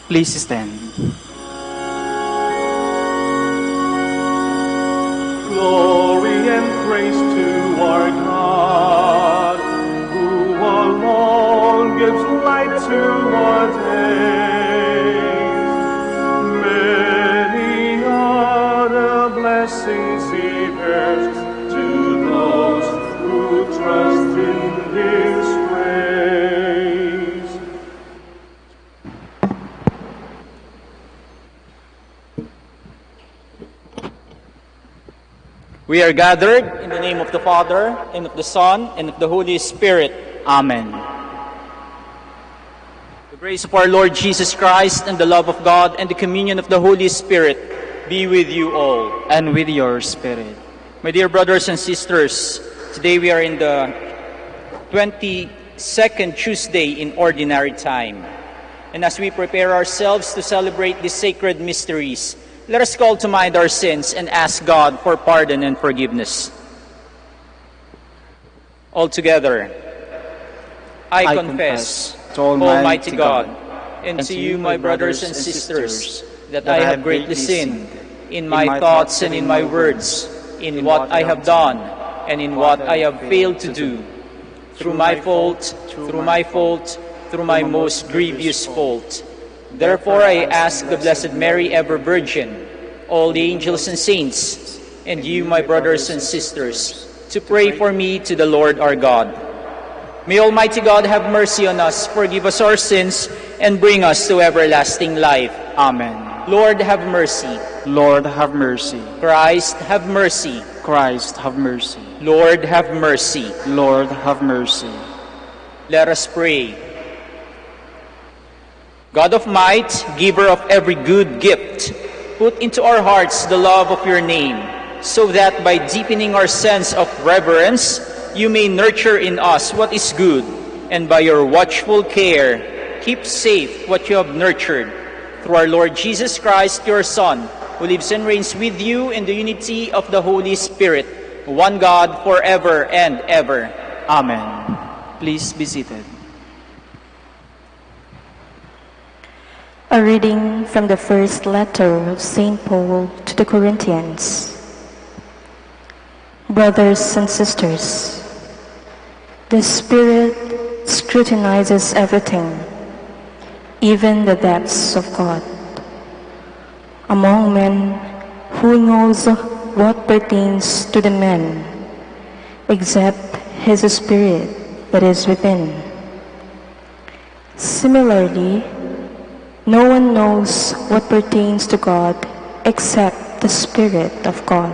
Please stand. Glory and praise to our God, who alone gives light to our days. Many are the blessings He bears to those who trust in His praise. We are gathered in the name of the Father, and of the Son, and of the Holy Spirit. Amen. The grace of our Lord Jesus Christ, and the love of God, and the communion of the Holy Spirit be with you all. And with your spirit. My dear brothers and sisters, today we are in the 22nd Tuesday in Ordinary Time. And as we prepare ourselves to celebrate these sacred mysteries, let us call to mind our sins and ask God for pardon and forgiveness. All together, I confess to Almighty God and to you, my brothers and sisters, that I have greatly sinned in my thoughts and in my words, in what I have done and in what I have failed to do, through my fault, through my most grievous fault. Therefore I ask the Blessed Mary, ever Virgin, all the angels and saints, and you, my brothers and sisters, to pray for me to the Lord our God. May Almighty God have mercy on us, forgive us our sins, and bring us to everlasting life. Amen. Lord, have mercy. Lord, have mercy. Christ, have mercy. Christ, have mercy. Lord, have mercy. Lord, have mercy. Let us pray. God of might, giver of every good gift, put into our hearts the love of your name, so that by deepening our sense of reverence, you may nurture in us what is good, and by your watchful care, keep safe what you have nurtured. Through our Lord Jesus Christ, your Son, who lives and reigns with you in the unity of the Holy Spirit, one God, forever and ever. Amen. Please be seated. A reading from the first letter of St. Paul to the Corinthians. Brothers and sisters, the Spirit scrutinizes everything, even the depths of God. Among men, who knows what pertains to the man, except his spirit that is within? Similarly, no one knows what pertains to God except the Spirit of God.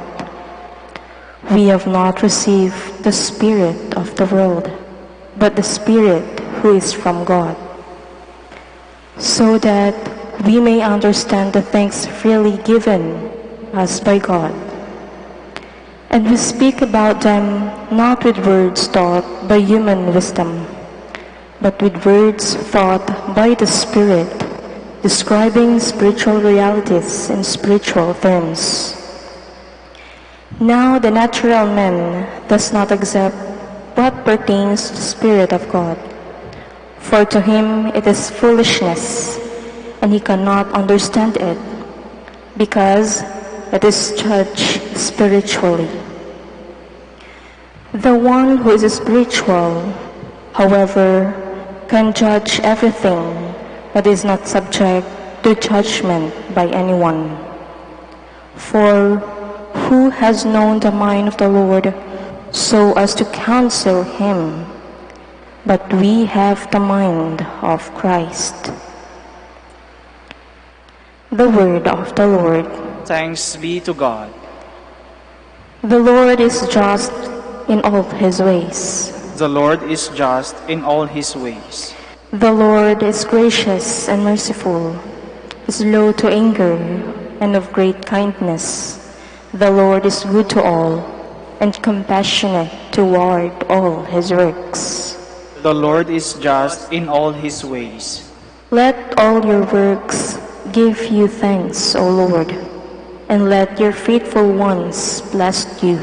We have not received the Spirit of the world, but the Spirit who is from God, so that we may understand the things freely given us by God. And we speak about them not with words taught by human wisdom, but with words taught by the Spirit, describing spiritual realities in spiritual terms. Now the natural man does not accept what pertains to the Spirit of God, for to him it is foolishness, and he cannot understand it, because it is judged spiritually. The one who is spiritual, however, can judge everything, but is not subject to judgment by anyone. For who has known the mind of the Lord so as to counsel him? But we have the mind of Christ. The word of the Lord. Thanks be to God. The Lord is just in all his ways. The Lord is just in all his ways. The Lord is gracious and merciful, slow to anger, and of great kindness. The Lord is good to all, and compassionate toward all his works. The Lord is just in all his ways. Let all your works give you thanks, O Lord, and let your faithful ones bless you.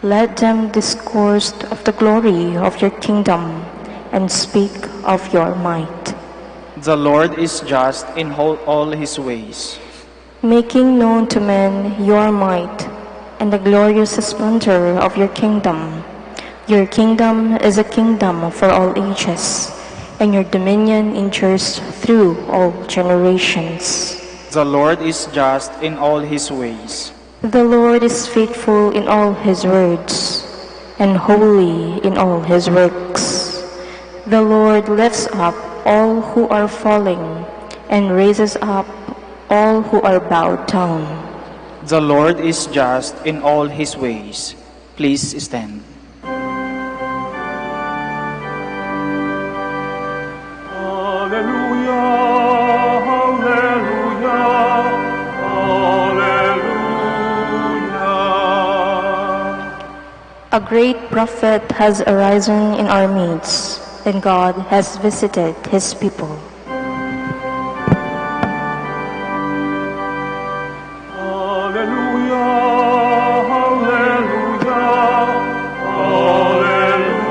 Let them discourse of the glory of your kingdom, and speak of your might. The Lord is just in all his ways, making known to men your might and the glorious splendor of your kingdom. Your kingdom is a kingdom for all ages, and your dominion endures through all generations. The Lord is just in all his ways. The Lord is faithful in all his words, and holy in all his works. The Lord lifts up all who are falling, and raises up all who are bowed down. The Lord is just in all his ways. Please stand. Hallelujah, hallelujah, hallelujah. A great prophet has arisen in our midst, and God has visited his people. Hallelujah, hallelujah, hallelujah.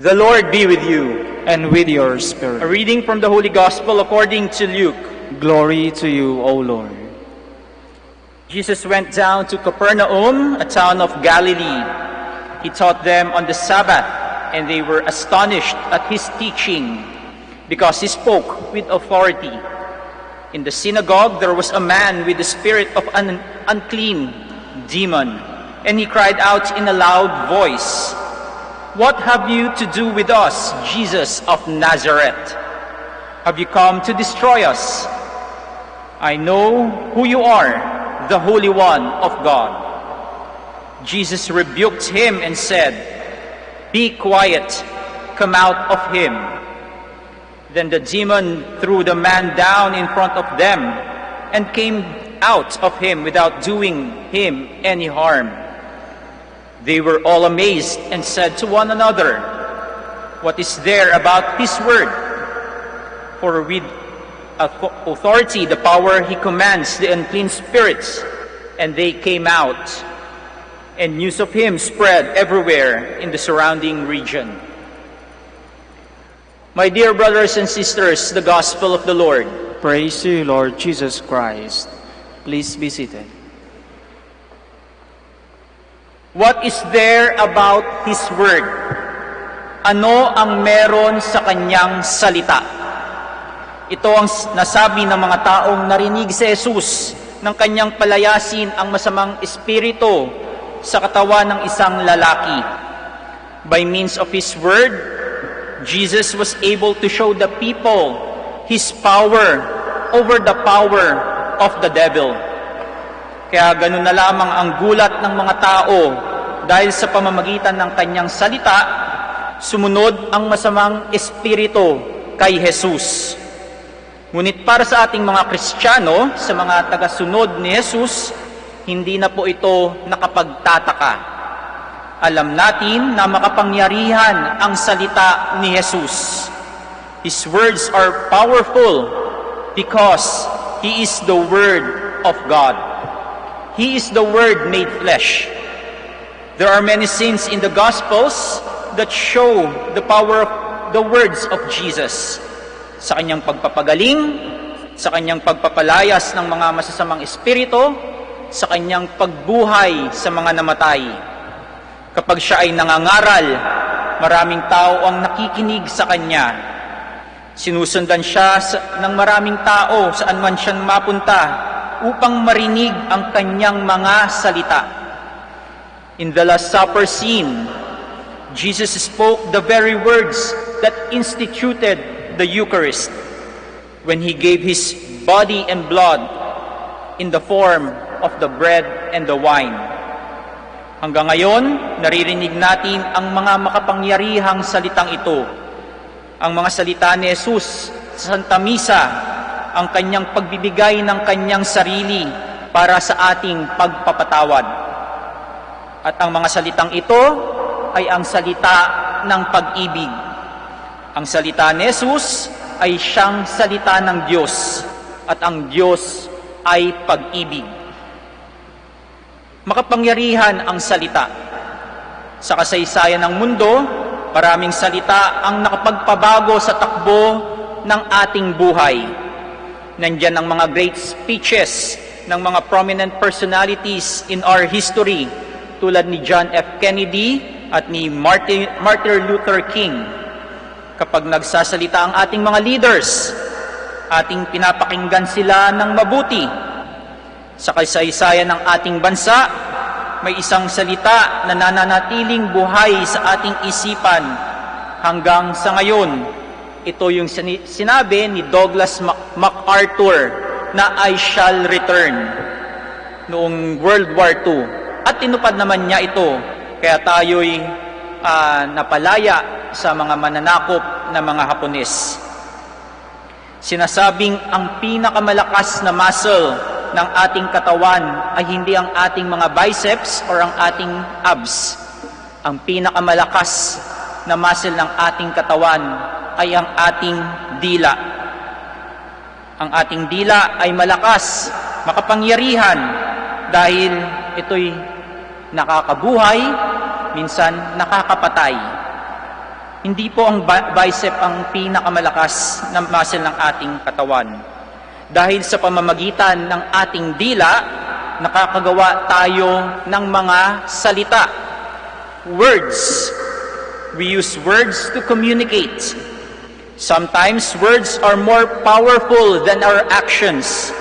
The Lord be with you. And with your A spirit. reading from the Holy Gospel according to Luke. Glory to you, O Lord. Jesus went down to Capernaum, a town of Galilee. He taught them on the Sabbath, and they were astonished at his teaching, because he spoke with authority. In the synagogue there was a man with the spirit of an unclean demon, and he cried out in a loud voice, "What have you to do with us, Jesus of Nazareth? Have you come to destroy us? I know who you are, the Holy One of God." Jesus rebuked him and said, "Be quiet, come out of him." Then the demon threw the man down in front of them and came out of him without doing him any harm. They were all amazed and said to one another, "What is there about his word? For with authority, the power he commands the unclean spirits, and they came out." And news of him spread everywhere in the surrounding region. My dear brothers and sisters, the Gospel of the Lord. Praise to you, Lord Jesus Christ. Please be seated. What is there about His Word? Ano ang meron sa Kanyang salita? Ito ang nasabi ng mga taong narinig si Jesus ng Kanyang palayasin ang masamang espiritu sa katawan ng isang lalaki. By means of His Word, Jesus was able to show the people His power over the power of the devil. Kaya ganun na lamang ang gulat ng mga tao dahil sa pamamagitan ng Kanyang salita, sumunod ang masamang espiritu kay Jesus. Ngunit para sa ating mga Kristiyano, sa mga tagasunod ni Jesus, hindi na po ito nakapagtataka. Alam natin na makapangyarihan ang salita ni Jesus. His words are powerful because He is the Word of God. He is the Word made flesh. There are many scenes in the Gospels that show the power of the words of Jesus. Sa Kanyang pagpapagaling, sa Kanyang pagpapalayas ng mga masasamang espiritu, sa Kanyang pagbuhay sa mga namatay. Kapag Siya ay nangangaral, maraming tao ang nakikinig sa Kanya. Sinusundan Siya ng maraming tao saan man Siya mapunta upang marinig ang Kanyang mga salita. In the Last Supper scene, Jesus spoke the very words that instituted the Eucharist when He gave His body and blood in the form of the bread and the wine. Hanggang ngayon, naririnig natin ang mga makapangyarihang salitang ito. Ang mga salita ni Jesus sa Santa Misa, ang Kanyang pagbibigay ng Kanyang sarili para sa ating pagpapatawad. At ang mga salitang ito ay ang salita ng pag-ibig. Ang salita ni Jesus ay siyang salita ng Diyos, at ang Diyos ay pag-ibig. Makapangyarihan ang salita. Sa kasaysayan ng mundo, Maraming salita ang nakapagpabago sa takbo ng ating buhay. Nandyan ang mga great speeches ng mga prominent personalities in our history tulad ni John F. Kennedy at ni Martin Luther King. Kapag nagsasalita ang ating mga leaders, ating pinapakinggan sila ng mabuti. Sa kasaysayan ng ating bansa, may isang salita na nananatiling buhay sa ating isipan hanggang sa ngayon. Ito yung sinabi ni Douglas MacArthur na I shall return noong World War II. At tinupad naman niya ito, kaya tayo'y napalaya sa mga mananakop na mga Hapones. Sinasabing ang pinakamalakas na muscle ng ating katawan ay hindi ang ating mga biceps or ang ating abs. Ang pinakamalakas na muscle ng ating katawan ay ang ating dila. Ang ating dila ay malakas, makapangyarihan dahil ito'y nakakabuhay, minsan nakakapatay. Hindi po ang bicep ang pinakamalakas na muscle ng ating katawan. Dahil sa pamamagitan ng ating dila, nakakagawa tayo ng mga salita. Words. We use words to communicate. Sometimes words are more powerful than our actions.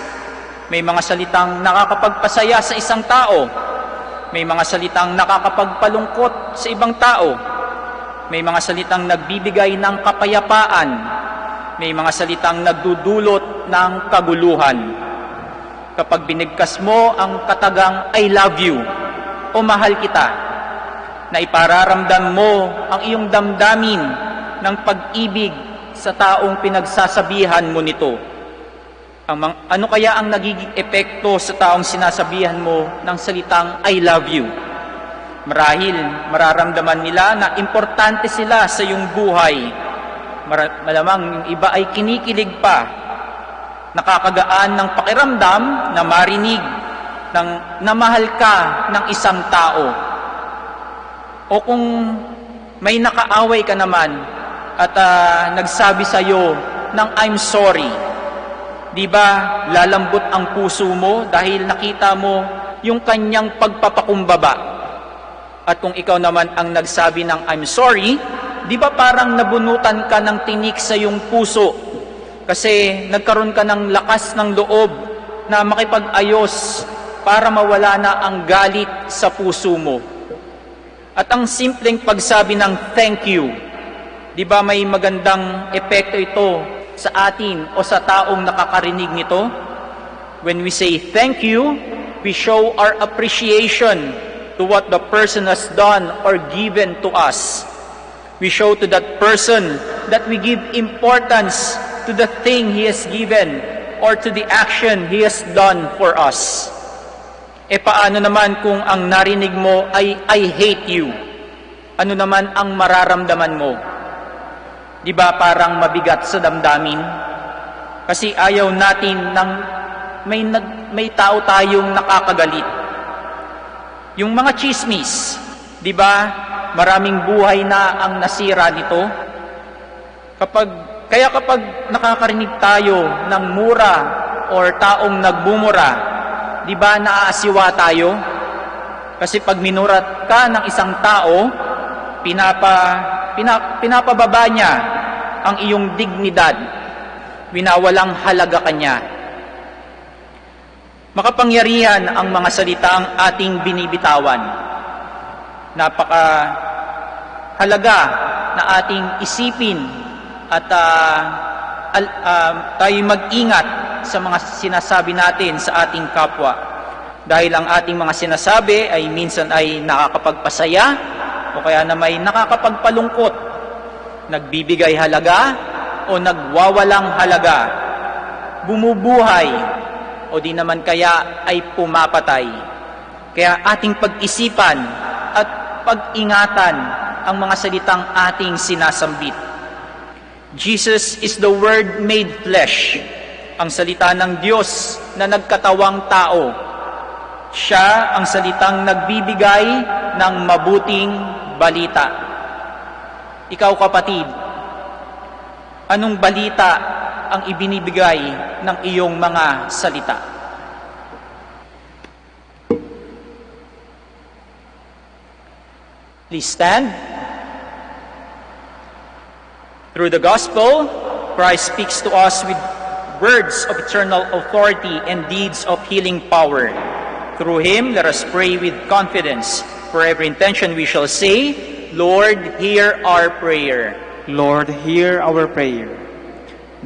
May mga salitang nakakapagpasaya sa isang tao. May mga salitang nakakapagpalungkot sa ibang tao. May mga salitang nagbibigay ng kapayapaan. May mga salitang nagdudulot ng kaguluhan. Kapag binigkas mo ang katagang I love you o mahal kita, na ipararamdam mo ang iyong damdamin ng pag-ibig sa taong pinagsasabihan mo nito. Ano kaya ang nagiging epekto sa taong sinasabihan mo ng salitang I love you? Marahil mararamdaman nila na importante sila sa iyong buhay. Malamang yung iba ay kinikilig pa. Nakakagaan ng pakiramdam na marinig na mahal ka ng isang tao. O kung may nakaaway ka naman at nagsabi sa iyo ng I'm sorry, di ba lalambot ang puso mo dahil nakita mo yung kanyang pagpapakumbaba? At kung ikaw naman ang nagsabi ng I'm sorry, di ba parang nabunutan ka ng tinik sa iyong puso? Kasi nagkaroon ka ng lakas ng loob na makipag-ayos para mawala na ang galit sa puso mo. At ang simpleng pagsabi ng thank you, di ba may magandang epekto ito sa atin o sa taong nakakarinig nito? When we say thank you, we show our appreciation to what the person has done or given to us. We show to that person that we give importance to the thing he has given or to the action he has done for us. E paano naman kung ang narinig mo ay I hate you? Ano naman ang mararamdaman mo? Di ba parang mabigat sa damdamin? Kasi ayaw natin ng may tao tayong nakakagalit. Yung mga chismis, di ba, maraming buhay na ang nasira nito. Kaya kapag nakakarinig tayo ng mura or taong nagbumura, di ba naaasiwa tayo? Kasi pag minurat ka ng isang tao, pinapababa niya ang iyong dignidad. Winawalang halaga ka niya. Makapangyarihan ang mga salita ang ating binibitawan. Napakahalaga na ating isipin at tayo mag-ingat sa mga sinasabi natin sa ating kapwa. Dahil ang ating mga sinasabi ay minsan ay nakakapagpasaya o kaya na may nakakapagpalungkot, nagbibigay halaga o nagwawalang halaga, bumubuhay o di naman kaya ay pumapatay. Kaya ating pag-isipan at pag-ingatan ang mga salitang ating sinasambit. Jesus is the Word made flesh, ang salita ng Diyos na nagkatawang tao. Siya ang salitang nagbibigay ng mabuting balita. Ikaw kapatid, anong balita ang ibinibigay ng iyong mga salita? Please stand. Through the gospel, Christ speaks to us with words of eternal authority and deeds of healing power. Through him, let us pray with confidence. For every intention we shall say, Lord, hear our prayer. Lord, hear our prayer.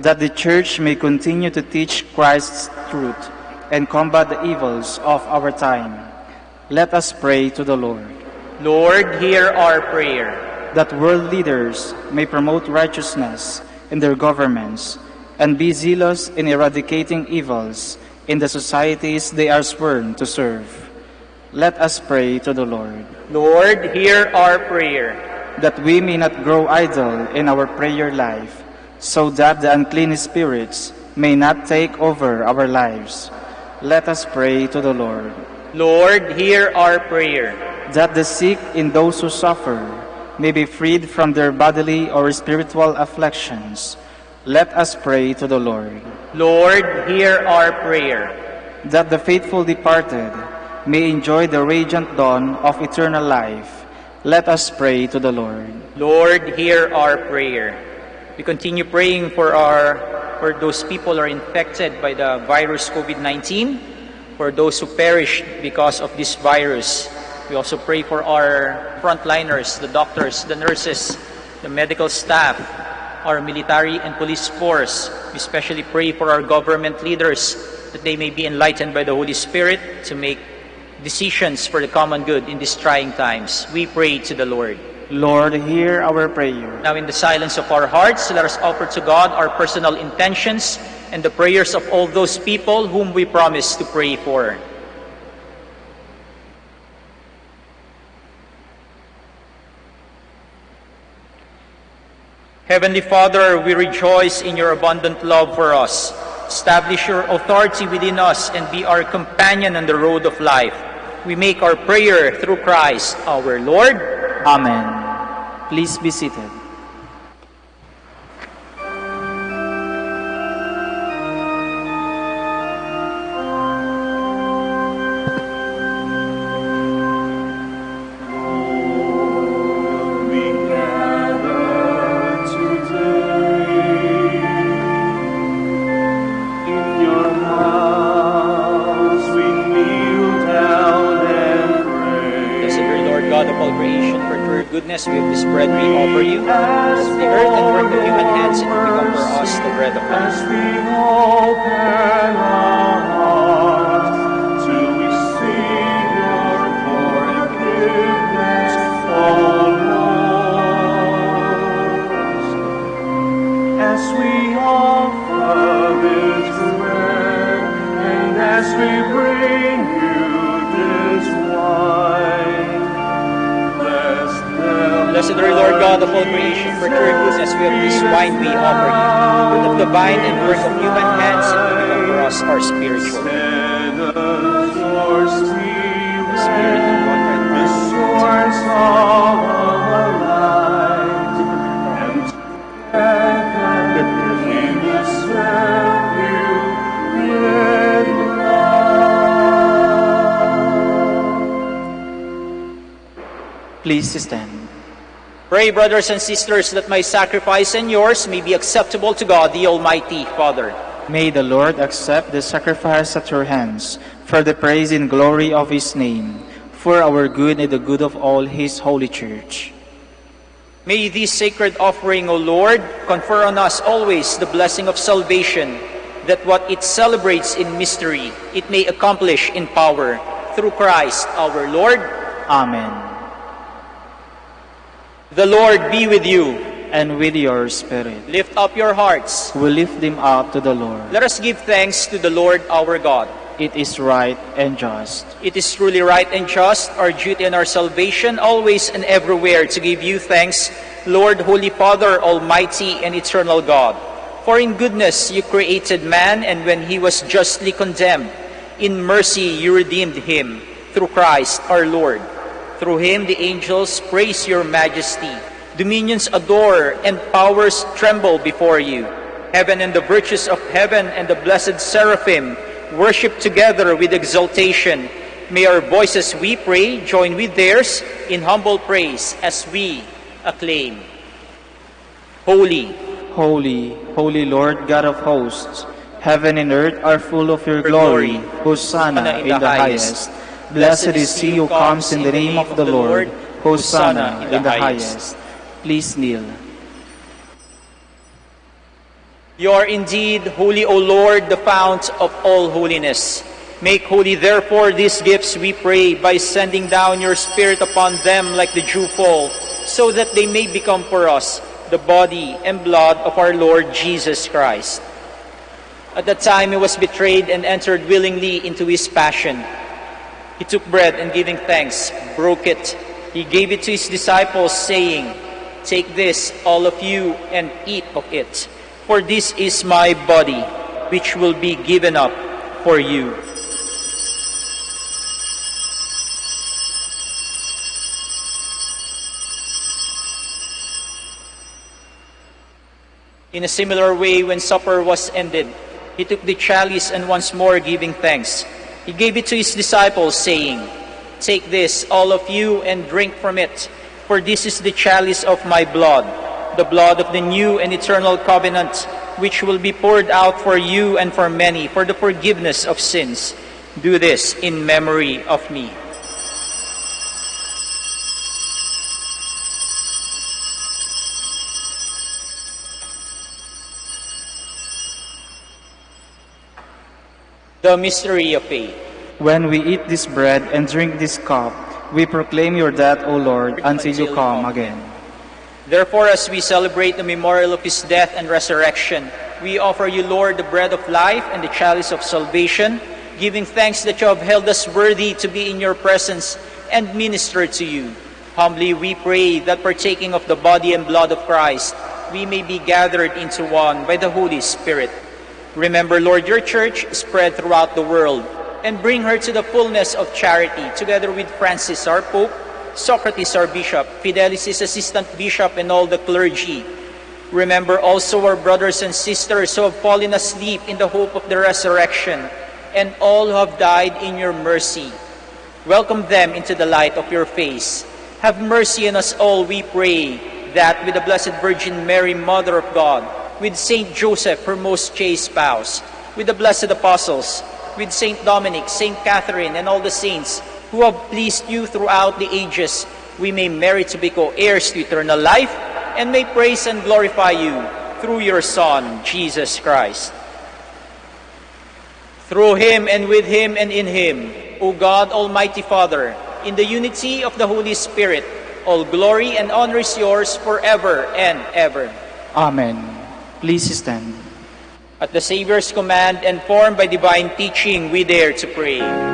That the Church may continue to teach Christ's truth and combat the evils of our time. Let us pray to the Lord. Lord, hear our prayer. That world leaders may promote righteousness in their governments and be zealous in eradicating evils in the societies they are sworn to serve. Let us pray to the Lord. Lord, hear our prayer. That we may not grow idle in our prayer life, so that the unclean spirits may not take over our lives. Let us pray to the Lord. Lord, hear our prayer. That the sick and those who suffer may be freed from their bodily or spiritual afflictions. Let us pray to the Lord. Lord, hear our prayer. That the faithful departed may enjoy the radiant dawn of eternal life. Let us pray to the Lord. Lord, hear our prayer. We continue praying for those people who are infected by the virus COVID-19, for those who perished because of this virus. We also pray for our frontliners, the doctors, the nurses, the medical staff, our military and police force. We especially pray for our government leaders that they may be enlightened by the Holy Spirit to make decisions for the common good in these trying times. We pray to the Lord. Lord, hear our prayer. Now in the silence of our hearts, let us offer to God our personal intentions and the prayers of all those people whom we promise to pray for. Heavenly Father, we rejoice in your abundant love for us. Establish your authority within us and be our companion on the road of life. We make our prayer through Christ our Lord. Amen. Please be seated. We of this bread we offer you, as the earth and work of human hands, it will become for us the bread of life. As we open our hearts to receive your forgiveness, O Lord, as we offer this bread, and as we bring you this wine, Blessed are you, Lord God of all creation, for through your goodness we have this wine we offer you. Fruit of the vine and work of human hands, it will become for us our spiritual. The Spirit of God, the source of our lives, and together we will serve you with love. Please stand. Pray, brothers and sisters, that my sacrifice and yours may be acceptable to God, the Almighty Father. May the Lord accept the sacrifice at your hands for the praise and glory of his name, for our good and the good of all his holy church. May this sacred offering, O Lord, confer on us always the blessing of salvation, that what it celebrates in mystery, it may accomplish in power, through Christ our Lord. Amen. The Lord be with you. And with your spirit. Lift up your hearts. We lift them up to the Lord. Let us give thanks to the Lord our God. It is right and just. It is truly right and just, our duty and our salvation, always and everywhere to give you thanks, Lord, Holy Father, Almighty and eternal God. For in goodness you created man, and when he was justly condemned, in mercy you redeemed him, through Christ our Lord. Through him the angels praise your majesty. Dominions adore and powers tremble before you. Heaven and the virtues of heaven and the blessed seraphim worship together with exultation. May our voices, we pray, join with theirs in humble praise as we acclaim. Holy, holy, holy Lord God of hosts, heaven and earth are full of your glory. Hosanna in the highest. Blessed is he who comes in the name of the Lord. Hosanna in the highest. Please kneel. You are indeed holy, O Lord, the fount of all holiness. Make holy, therefore, these gifts, we pray, by sending down your Spirit upon them like the dewfall, so that they may become for us the body and blood of our Lord Jesus Christ. At the time he was betrayed and entered willingly into his passion, he took bread and giving thanks, broke it. He gave it to his disciples, saying, "Take this, all of you, and eat of it. For this is my body, which will be given up for you." In a similar way, when supper was ended, he took the chalice and once more giving thanks, he gave it to his disciples, saying, "Take this, all of you, and drink from it. For this is the chalice of my blood, the blood of the new and eternal covenant, which will be poured out for you and for many for the forgiveness of sins. Do this in memory of me." The mystery of faith. When we eat this bread and drink this cup, we proclaim your death, O Lord, until you come again. Therefore, as we celebrate the memorial of his death and resurrection, we offer you, Lord, the bread of life and the chalice of salvation, giving thanks that you have held us worthy to be in your presence and minister to you. Humbly we pray that partaking of the body and blood of Christ, we may be gathered into one by the Holy Spirit. Remember, Lord, your church spread throughout the world, and bring her to the fullness of charity, together with Francis, our Pope, Socrates, our Bishop, Fidelis, his Assistant Bishop, and all the clergy. Remember also our brothers and sisters who have fallen asleep in the hope of the resurrection, and all who have died in your mercy. Welcome them into the light of your face. Have mercy on us all, we pray, that with the Blessed Virgin Mary, Mother of God, with Saint Joseph, her most chaste spouse, with the blessed apostles, with Saint Dominic, Saint Catherine, and all the saints who have pleased you throughout the ages, we may merit to be co-heirs to eternal life, and may praise and glorify you through your Son, Jesus Christ. Through him, and with him, and in him, O God, Almighty Father, in the unity of the Holy Spirit, all glory and honor is yours forever and ever. Amen. Please stand. At the Savior's command and formed by divine teaching, we dare to pray. Amen.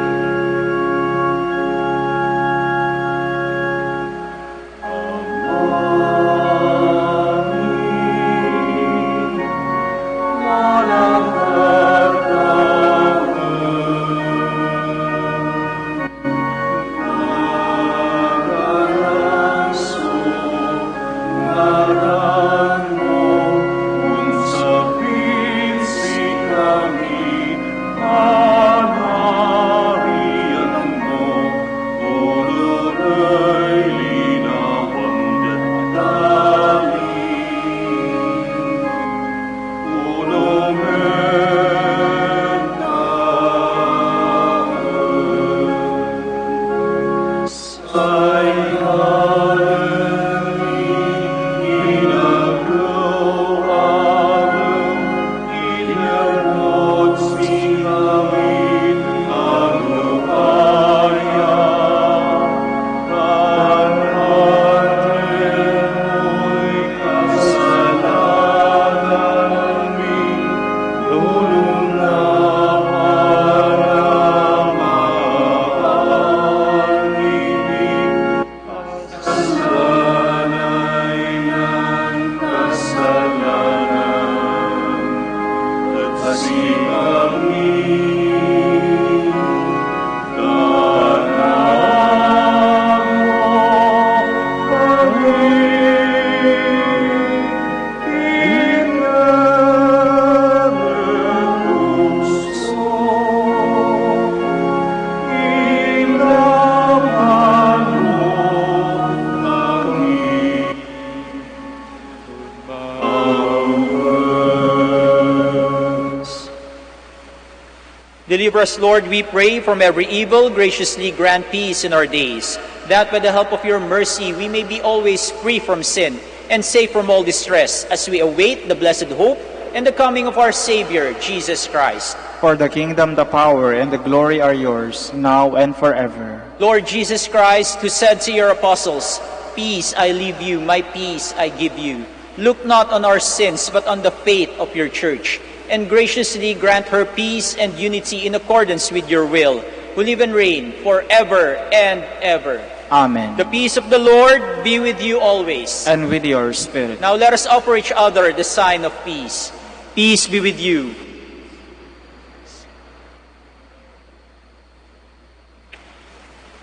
Deliver us, Lord, we pray, from every evil. Graciously grant peace in our days, that by the help of your mercy we may be always free from sin and safe from all distress, as we await the blessed hope and the coming of our Savior, Jesus Christ. For the kingdom, the power, and the glory are yours, now and forever. Lord Jesus Christ, who said to your apostles, "Peace I leave you, my peace I give you," look not on our sins, but on the faith of your church, and graciously grant her peace and unity in accordance with your will, who live and reign forever and ever. Amen. The peace of the Lord be with you always. And with your spirit. Now let us offer each other the sign of peace. Peace be with you.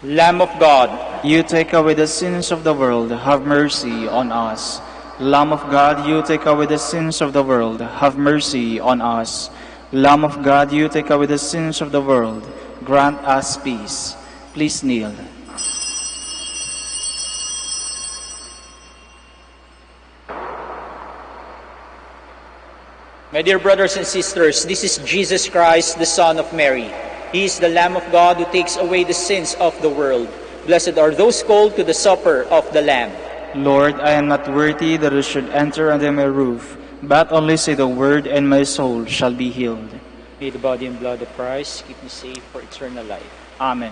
Lamb of God, you take away the sins of the world, have mercy on us. Lamb of God, you take away the sins of the world, have mercy on us. Lamb of God, you take away the sins of the world, grant us peace. Please kneel. My dear brothers and sisters, this is Jesus Christ, the Son of Mary. He is the Lamb of God who takes away the sins of the world. Blessed are those called to the supper of the Lamb. Lord, I am not worthy that you should enter under my roof, but only say the word, and my soul shall be healed. May the body and blood of Christ keep me safe for eternal life. Amen.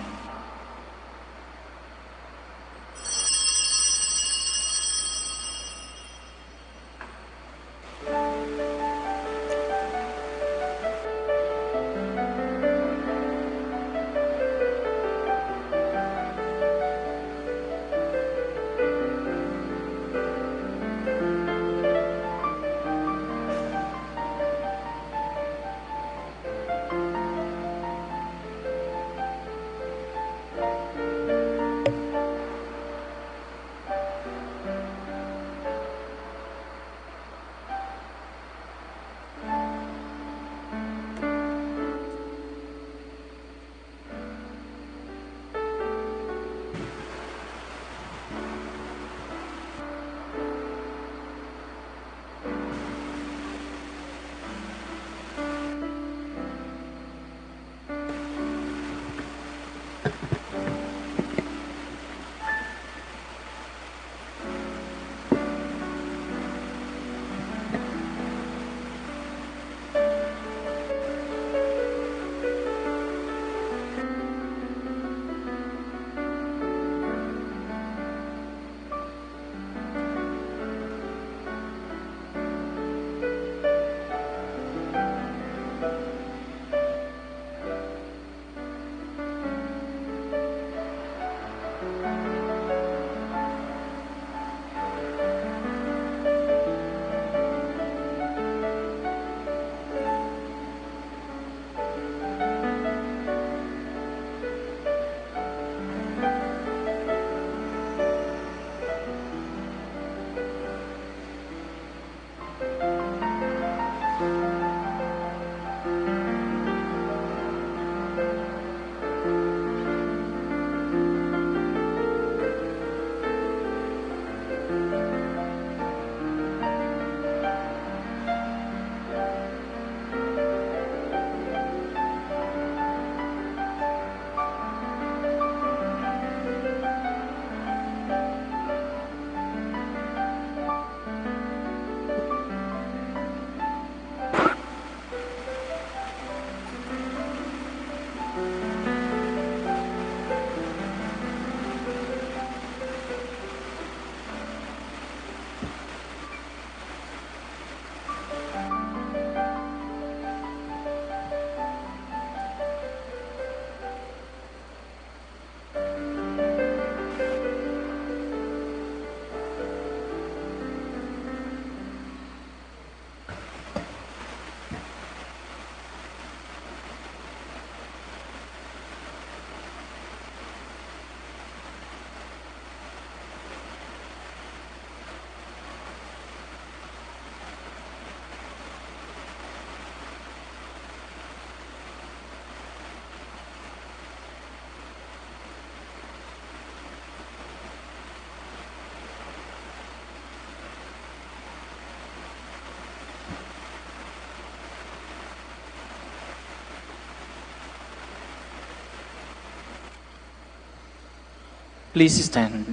Please stand.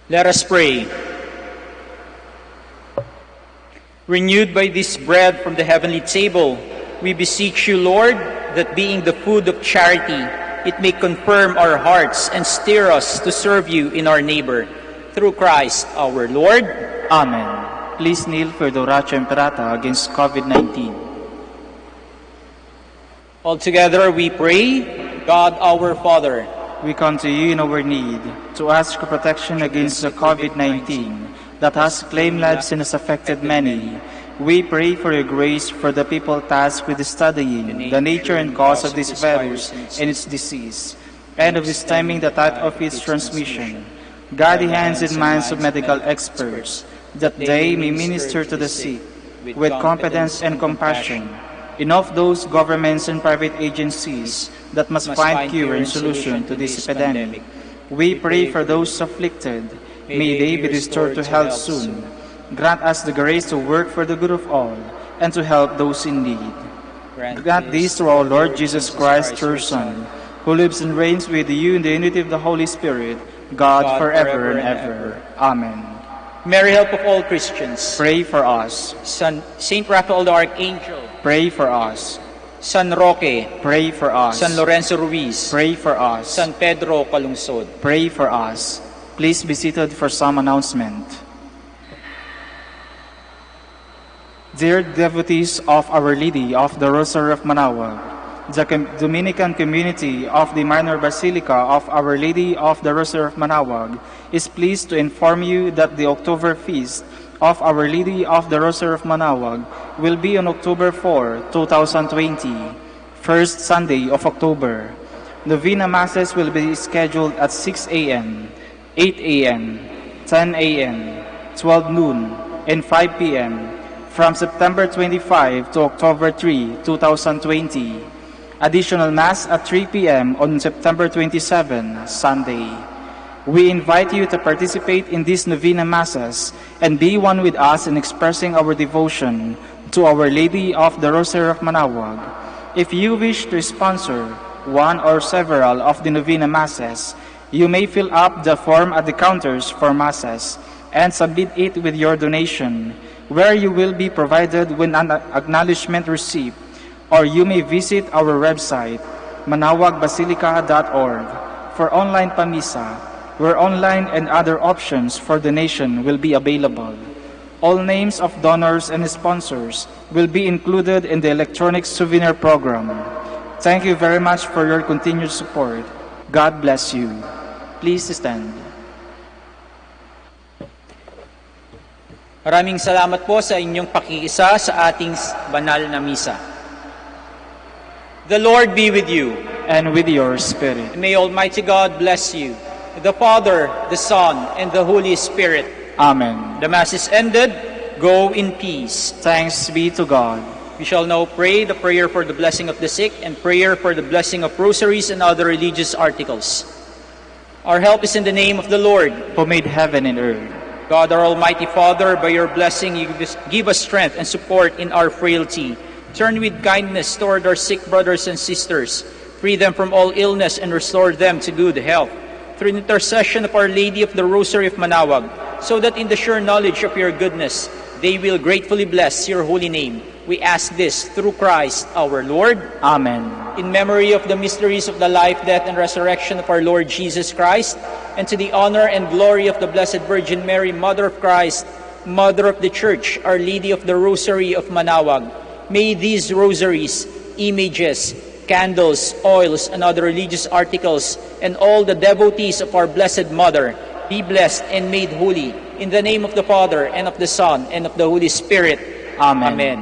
Let us pray. Renewed by this bread from the heavenly table, we beseech you, Lord, that being the food of charity, it may confirm our hearts and steer us to serve you in our neighbor. Through Christ our Lord. Amen. Please kneel for the Oratio Imperata against COVID-19. Altogether we pray, God our Father, we come to you in our need to ask for protection against the COVID-19 that has claimed lives and has affected many. We pray for your grace for the people tasked with studying the nature and cause of this virus and its disease, and of estimating the type of its transmission. Guide the hands and minds of medical experts, that they may minister to the sick with competence and compassion, and of those governments and private agencies that must find cure and solution to this epidemic. We pray for those afflicted. May they be restored to health soon. Grant us the grace to work for the good of all and to help those in need. Grant this through our Lord Jesus Christ, your Son, who lives and reigns with you in the unity of the Holy Spirit, God forever and ever. Amen. Mary, help of all Christians, pray for us. Saint Raphael the Archangel, pray for us. San Roque, pray for us. San Lorenzo Ruiz, pray for us. San Pedro Calungsod, pray for us. Please be seated for some announcement. Dear devotees of Our Lady of the Rosary of Manaoag, the Dominican community of the Minor Basilica of Our Lady of the Rosary of Manaoag is pleased to inform you that the October feast of Our Lady of the Rosary of Manaoag will be on October 4, 2020, first Sunday of October. Novena Masses will be scheduled at 6 a.m., 8 a.m., 10 a.m., 12 noon, and 5 p.m. from September 25 to October 3, 2020. Additional Mass at 3 p.m. on September 27, Sunday. We invite you to participate in these Novena Masses and be one with us in expressing our devotion to Our Lady of the Rosary of Manaoag. If you wish to sponsor one or several of the Novena Masses, you may fill up the form at the counters for Masses and submit it with your donation, where you will be provided with an acknowledgement receipt, or you may visit our website, manaoagbasilica.org, for online pamisa, where online and other options for donation will be available. All names of donors and sponsors will be included in the electronic souvenir program. Thank you very much for your continued support. God bless you. Please stand. Maraming salamat po sa inyong pakiisa sa ating banal na misa. The Lord be with you. And with your spirit. And may Almighty God bless you, the Father, the Son, and the Holy Spirit. Amen. The Mass is ended. Go in peace. Thanks be to God. We shall now pray the prayer for the blessing of the sick and prayer for the blessing of rosaries and other religious articles. Our help is in the name of the Lord, who made heaven and earth. God, our Almighty Father, by your blessing, you give us strength and support in our frailty. Turn with kindness toward our sick brothers and sisters. Free them from all illness and restore them to good health. Through the intercession of Our Lady of the Rosary of Manaoag, so that in the sure knowledge of your goodness, they will gratefully bless your holy name. We ask this through Christ our Lord. Amen. In memory of the mysteries of the life, death, and resurrection of our Lord Jesus Christ, and to the honor and glory of the Blessed Virgin Mary, Mother of Christ, Mother of the Church, Our Lady of the Rosary of Manaoag, may these rosaries, images, candles, oils, and other religious articles, and all the devotees of our Blessed Mother be blessed and made holy, in the name of the Father, and of the Son, and of the Holy Spirit. Amen. Amen.